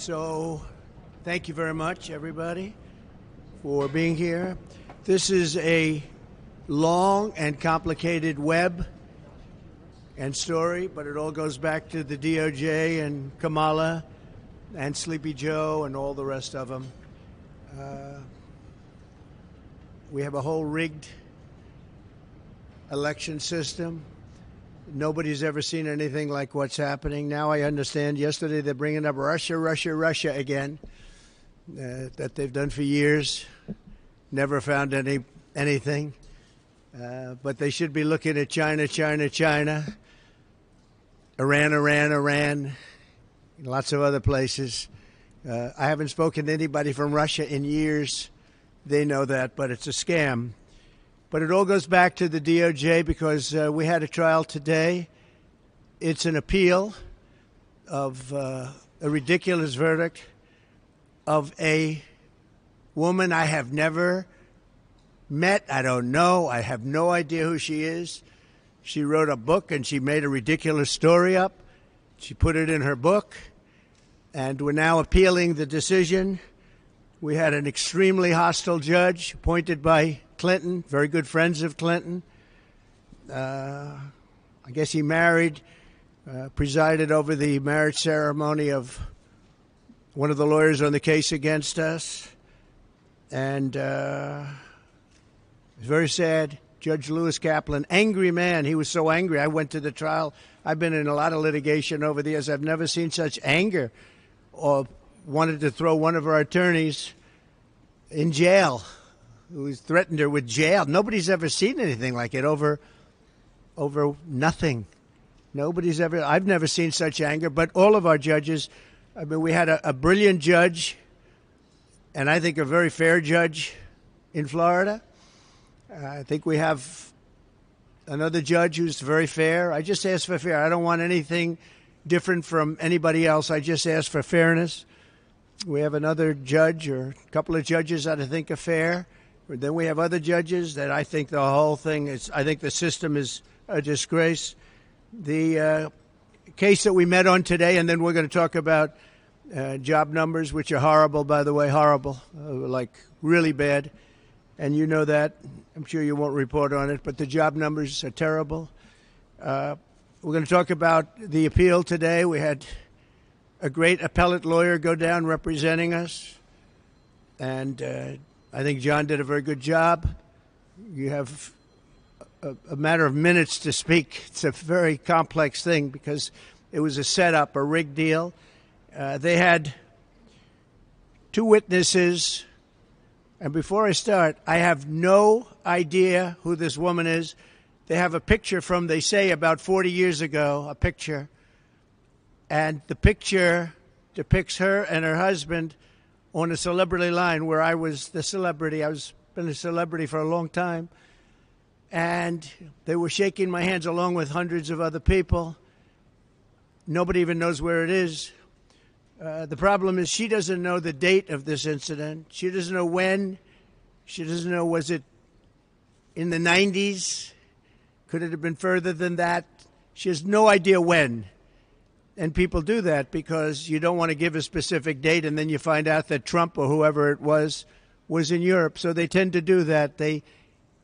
So, thank you very much, everybody, for being here. This is a long and complicated web and story, but it all goes back to the DOJ and Kamala and Sleepy Joe and all the rest of them. We have a whole rigged election system. Nobody's ever seen anything like what's happening. Now I understand. Yesterday they're bringing up Russia again, that they've done for years. Never found anything. But they should be looking at China, Iran, lots of other places. I haven't spoken to anybody from Russia in years. They know that, but it's a scam. But it all goes back to the DOJ because we had a trial today. It's an appeal of a ridiculous verdict of a woman I have never met. I don't know. I have no idea who she is. She wrote a book and she made a ridiculous story up. She put it in her book, and we're now appealing the decision. We had an extremely hostile judge appointed by Clinton, very good friends of Clinton. I guess he presided over the marriage ceremony of one of the lawyers on the case against us. And it's very sad. Judge Lewis Kaplan, angry man. He was so angry. I went to the trial. I've been in a lot of litigation over the years. I've never seen such anger, or wanted to throw one of our attorneys in jail, who threatened her with jail. Nobody's ever seen anything like it over nothing. I've never seen such anger, but all of our judges, I mean, we had a brilliant judge, and I think a very fair judge in Florida. I think we have another judge who's very fair. I just ask for fair. I don't want anything different from anybody else. I just ask for fairness. We have another judge or a couple of judges that I think are fair. Then we have other judges that I think the whole thing is, I think the system is a disgrace. The case that we met on today, and then we're going to talk about job numbers, which are horrible, by the way, horrible, like really bad. And you know that. I'm sure you won't report on it, but the job numbers are terrible. We're going to talk about the appeal today. We had a great appellate lawyer go down representing us, and I think John did a very good job. You have a matter of minutes to speak. It's a very complex thing because it was a setup, a rigged deal. They had two witnesses. And before I start, I have no idea who this woman is. They have a picture from, they say, about 40 years ago, a picture. And the picture depicts her and her husband on a celebrity line where I was the celebrity. I've been a celebrity for a long time. And they were shaking my hands along with hundreds of other people. Nobody even knows where it is. The problem is she doesn't know the date of this incident. She doesn't know when. She doesn't know, was it in the 90s? Could it have been further than that? She has no idea when. And people do that because you don't want to give a specific date, and then you find out that Trump or whoever it was in Europe. So they tend to do that. They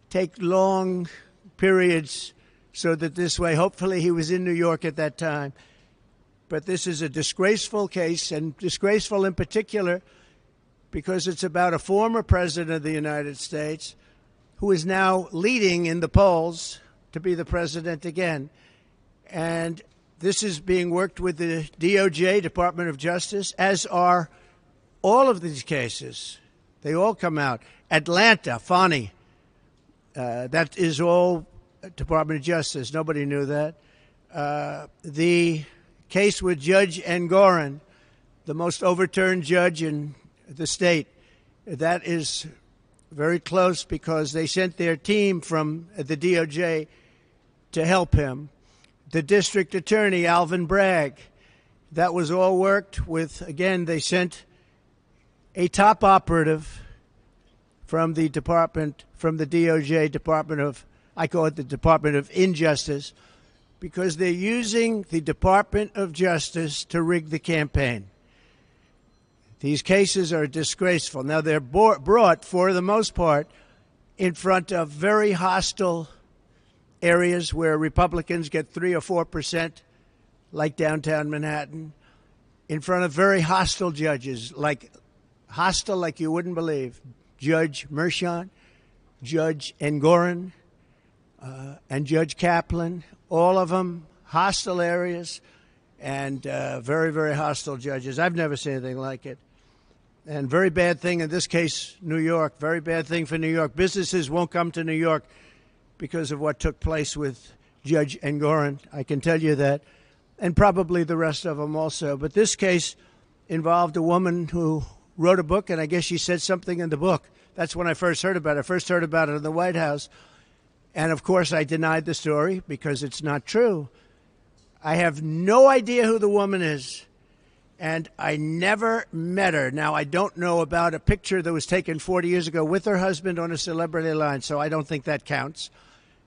take long periods so that this way, hopefully he was in New York at that time. But this is a disgraceful case, and disgraceful in particular because it's about a former president of the United States who is now leading in the polls to be the president again. And this is being worked with the DOJ, Department of Justice, as are all of these cases. They all come out. Atlanta, Fani, that is all Department of Justice. Nobody knew that. The case with Judge Engoron, the most overturned judge in the state, that is very close because they sent their team from the DOJ to help him. The district attorney, Alvin Bragg, that was all worked with. Again, they sent a top operative from the department, from the DOJ Department of, I call it the Department of Injustice, because they're using the Department of Justice to rig the campaign. These cases are disgraceful. Now, they're brought, for the most part, in front of very hostile areas where Republicans get 3 or 4%, like downtown Manhattan, in front of very hostile judges, like you wouldn't believe. Judge Mershon, Judge Engoron, and Judge Kaplan, all of them hostile areas and very, very hostile judges. I've never seen anything like it. And very bad thing in this case, New York. Very bad thing for New York. Businesses won't come to New York because of what took place with Judge Engoron. I can tell you that. And probably the rest of them also. But this case involved a woman who wrote a book, and I guess she said something in the book. That's when I first heard about it. I first heard about it in the White House. And, of course, I denied the story because it's not true. I have no idea who the woman is. And I never met her. Now, I don't know about a picture that was taken 40 years ago with her husband on a celebrity line, so I don't think that counts.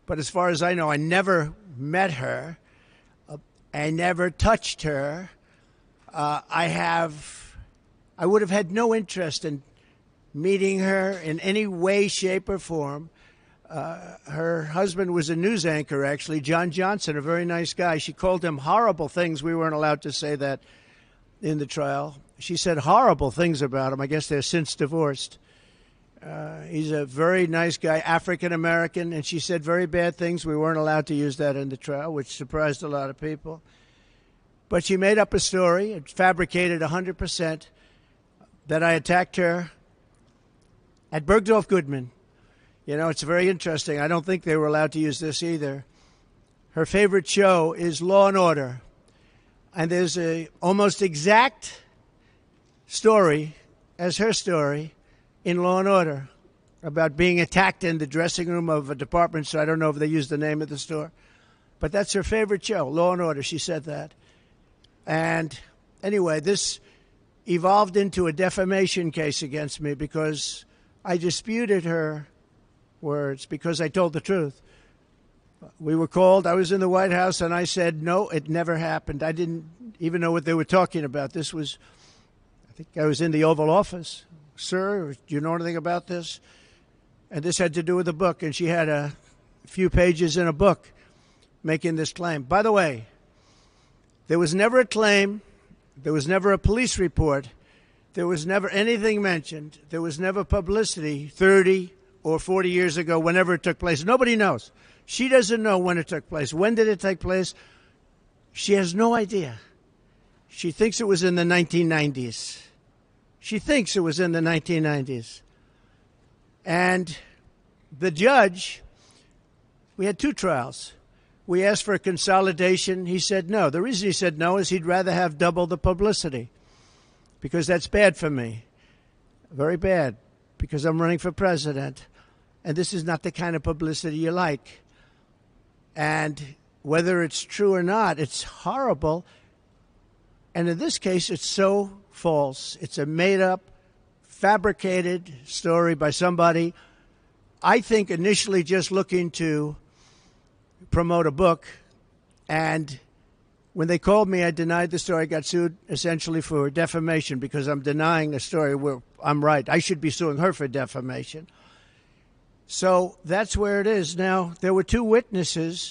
But as far as I know, I never met her. I never touched her. I would have had no interest in meeting her in any way, shape, or form. Her husband was a news anchor, actually, John Johnson, a very nice guy. She called him horrible things. We weren't allowed to say that in the trial. She said horrible things about him. I guess they're since divorced. He's a very nice guy, African-American, and she said very bad things. We weren't allowed to use that in the trial, which surprised a lot of people. But she made up a story, it fabricated 100%, that I attacked her at Bergdorf Goodman. You know, it's very interesting. I don't think they were allowed to use this either. Her favorite show is Law and Order. And there's a almost exact story as her story in Law and Order about being attacked in the dressing room of a department store. I don't know if they used the name of the store. But that's her favorite show, Law and Order. She said that. And anyway, this evolved into a defamation case against me because I disputed her words because I told the truth. We were called. I was in the White House, and I said, no, it never happened. I didn't even know what they were talking about. This was, I think I was in the Oval Office. Sir, do you know anything about this? And this had to do with the book, and she had a few pages in a book making this claim. By the way, there was never a claim. There was never a police report. There was never anything mentioned. There was never publicity 30 or 40 years ago, whenever it took place. Nobody knows. She doesn't know when it took place. When did it take place? She has no idea. She thinks it was in the 1990s. She thinks it was in the 1990s. And the judge, we had 2 trials. We asked for a consolidation. He said no. The reason he said no is he'd rather have double the publicity because that's bad for me. Very bad because I'm running for president. And this is not the kind of publicity you like. And whether it's true or not, it's horrible. And in this case, it's so false. It's a made-up, fabricated story by somebody, I think, initially just looking to promote a book. And when they called me, I denied the story. I got sued essentially for defamation because I'm denying a story where I'm right. I should be suing her for defamation. So that's where it is. Now, there were 2 witnesses